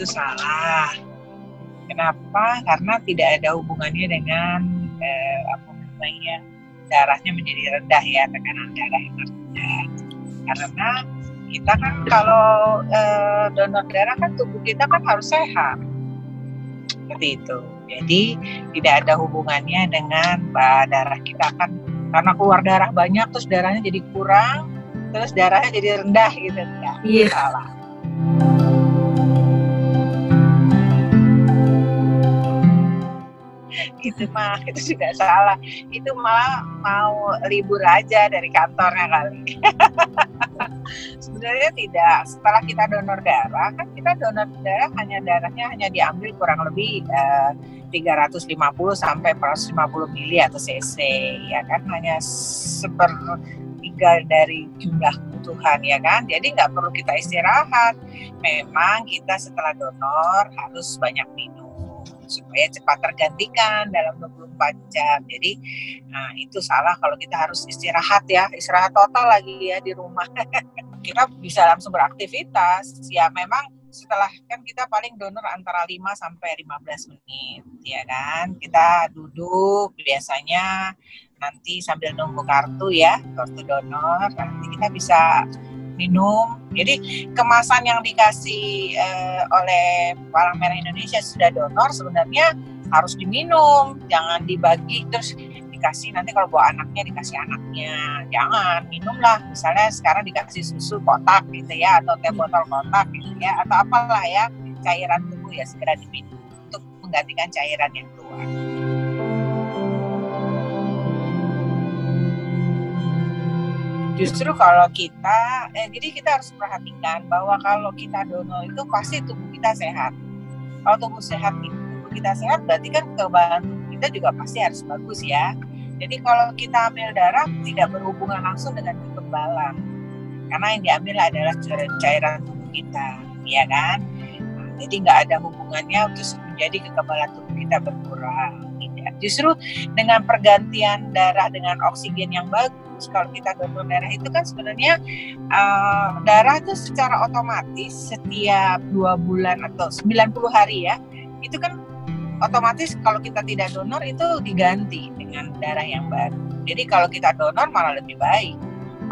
itu salah. Kenapa? Karena tidak ada hubungannya dengan darahnya menjadi rendah ya, tekanan darah yang rendah. Karena kita kan kalau donor darah kan tubuh kita kan harus sehat, seperti itu. Jadi tidak ada hubungannya dengan darah kita kan, karena keluar darah banyak terus darahnya jadi kurang, terus darahnya jadi rendah gitu ya. Iya. Salah. Itu juga salah. Itu malah mau libur aja dari kantornya kali. Sebenarnya tidak. Setelah kita donor darah, kan kita donor darah darahnya hanya diambil kurang lebih 350 sampai 450 mili atau cc, ya kan, hanya 1/3 dari jumlah kebutuhan, ya kan. Jadi nggak perlu kita istirahat. Memang kita setelah donor harus banyak minum supaya cepat tergantikan dalam 24 jam. Jadi itu salah kalau kita harus istirahat ya, istirahat total lagi ya di rumah. Kita bisa langsung beraktivitas. Ya memang setelah kan kita paling donor antara 5 sampai 15 menit, ya kan. Kita duduk biasanya nanti sambil nunggu kartu donor, nanti kita bisa minum. Jadi kemasan yang dikasih oleh Palang Merah Indonesia sudah donor sebenarnya harus diminum, jangan dibagi terus dikasih nanti kalau bawa anaknya dikasih anaknya. Jangan, minumlah. Misalnya sekarang dikasih susu kotak gitu ya, atau teh botol kotak gitu ya, atau apalah ya, cairan tubuh ya segera diminum untuk menggantikan cairan yang keluar. Justru kalau kita, jadi kita harus perhatikan bahwa kalau kita donor itu pasti tubuh kita sehat. Kalau tubuh kita sehat, berarti kan kekebalan tubuh kita juga pasti harus bagus ya. Jadi kalau kita ambil darah tidak berhubungan langsung dengan kekebalan, karena yang diambil adalah cairan tubuh kita, ya kan. Jadi nggak ada hubungannya terus menjadi kekebalan tubuh kita berkurang. Tidak. Justru dengan pergantian darah dengan oksigen yang bagus, kalau kita donor darah itu kan sebenarnya darah itu secara otomatis setiap 2 bulan atau 90 hari ya, itu kan otomatis kalau kita tidak donor itu diganti dengan darah yang baru. Jadi kalau kita donor malah lebih baik,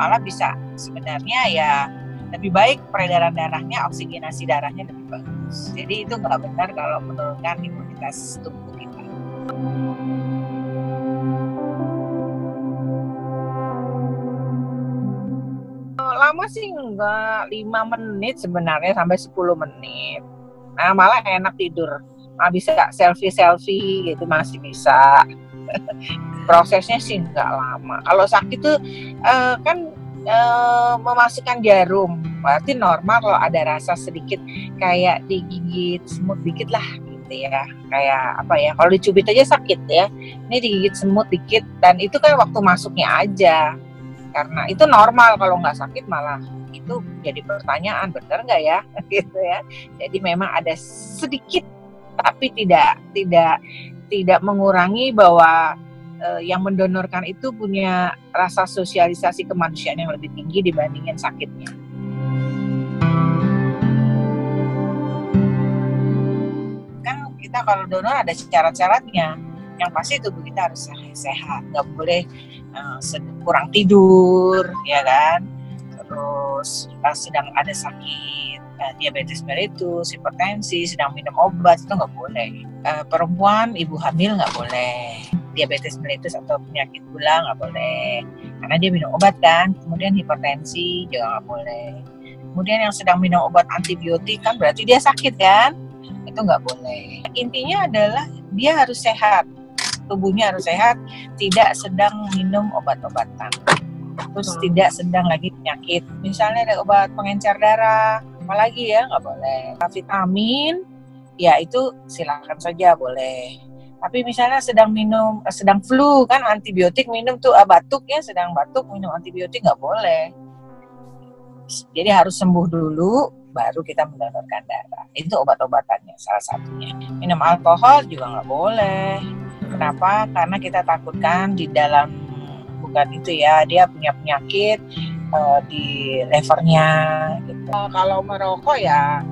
malah bisa sebenarnya ya lebih baik peredaran darahnya, oksigenasi darahnya lebih bagus. Jadi itu nggak benar kalau menurunkan imunitas tubuh kita. Lama sih enggak, 5 menit sebenarnya sampai 10 menit. Nah malah enak tidur. Bisa selfie gitu masih bisa. Prosesnya sih enggak lama. Kalau sakit tuh kan memasukkan jarum, berarti normal kalau ada rasa sedikit kayak digigit semut dikit lah gitu ya, kayak apa ya, kalau dicubit aja sakit ya, ini digigit semut dikit, dan itu kan waktu masuknya aja, karena itu normal. Kalau nggak sakit malah itu jadi pertanyaan, benar nggak ya gitu ya. Jadi memang ada sedikit tapi tidak mengurangi bahwa yang mendonorkan itu punya rasa sosialisasi kemanusiaan yang lebih tinggi dibandingin sakitnya. Kan kita kalau donor ada syarat-syaratnya. Yang pasti tubuh kita harus sehat, nggak boleh kurang tidur, ya kan. Terus sedang ada sakit diabetes mellitus, hipertensi, sedang minum obat, itu nggak boleh. Perempuan, ibu hamil nggak boleh. Diabetes mellitus atau penyakit gula nggak boleh, karena dia minum obat kan. Kemudian hipertensi juga nggak boleh. Kemudian yang sedang minum obat antibiotik kan berarti dia sakit kan, itu nggak boleh. Intinya adalah dia harus sehat, tubuhnya harus sehat, tidak sedang minum obat-obatan, terus tidak sedang lagi penyakit. Misalnya ada obat pengencer darah, apalagi ya nggak boleh. Vitamin, ya itu silakan saja boleh. Tapi misalnya sedang flu kan, antibiotik minum tuh, batuk ya, sedang batuk minum antibiotik nggak boleh. Jadi harus sembuh dulu baru kita mendonorkan darah. Itu obat-obatannya salah satunya. Minum alkohol juga nggak boleh. Kenapa? Karena kita takutkan di dalam, bukan itu ya, dia punya penyakit di levernya gitu. Kalau merokok ya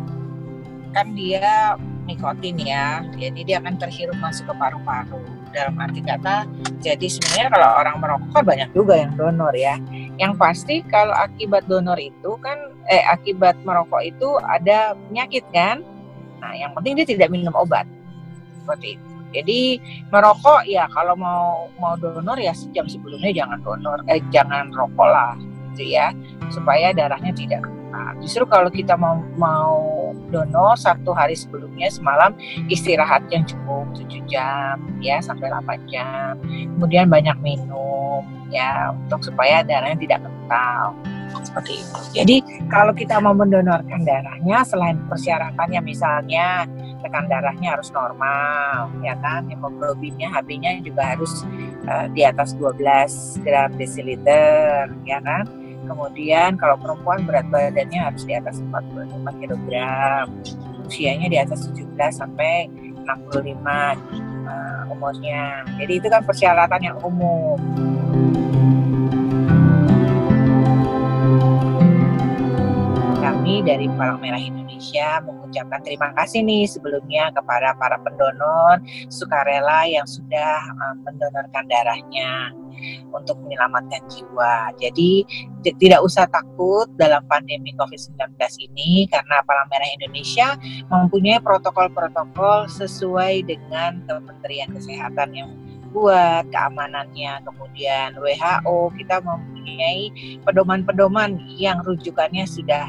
kan dia nikotin ya, jadi dia akan terhirup masuk ke paru-paru. Dalam arti kata, jadi sebenarnya kalau orang merokok banyak juga yang donor ya. Yang pasti kalau akibat donor itu kan, akibat merokok itu ada penyakit kan. Nah, yang penting dia tidak minum obat, seperti itu. Jadi merokok ya kalau mau donor ya sejam sebelumnya jangan rokok lah, gitu ya, supaya darahnya tidak kental. Justru kalau kita mau donor 1 hari sebelumnya semalam istirahat yang cukup 7 jam ya sampai 8 jam. Kemudian banyak minum ya untuk supaya darahnya tidak kental. Seperti itu. Jadi kalau kita mau mendonorkan darahnya, selain persyaratannya misalnya tekanan darahnya harus normal, ya kan, hemoglobinnya, HB-nya juga harus di atas 12 gram desiliter, ya kan. Kemudian kalau perempuan berat badannya harus di atas 45 kg, usianya di atas 17 sampai 65 umurnya. Jadi itu kan persyaratan yang umum. Kami dari Palang Merah Indonesia mengucapkan terima kasih nih sebelumnya kepada para pendonor sukarela yang sudah mendonorkan darahnya untuk menyelamatkan jiwa. Jadi tidak usah takut dalam pandemi COVID-19 ini, karena Palang Merah Indonesia mempunyai protokol-protokol sesuai dengan Kementerian Kesehatan yang buat keamanannya. Kemudian WHO kita mempunyai pedoman-pedoman yang rujukannya sudah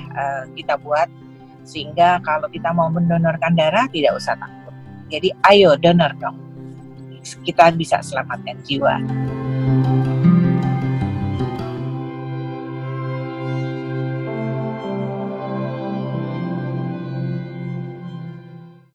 kita buat, sehingga kalau kita mau mendonorkan darah tidak usah takut. Jadi ayo donor dong, kita bisa selamatkan jiwa.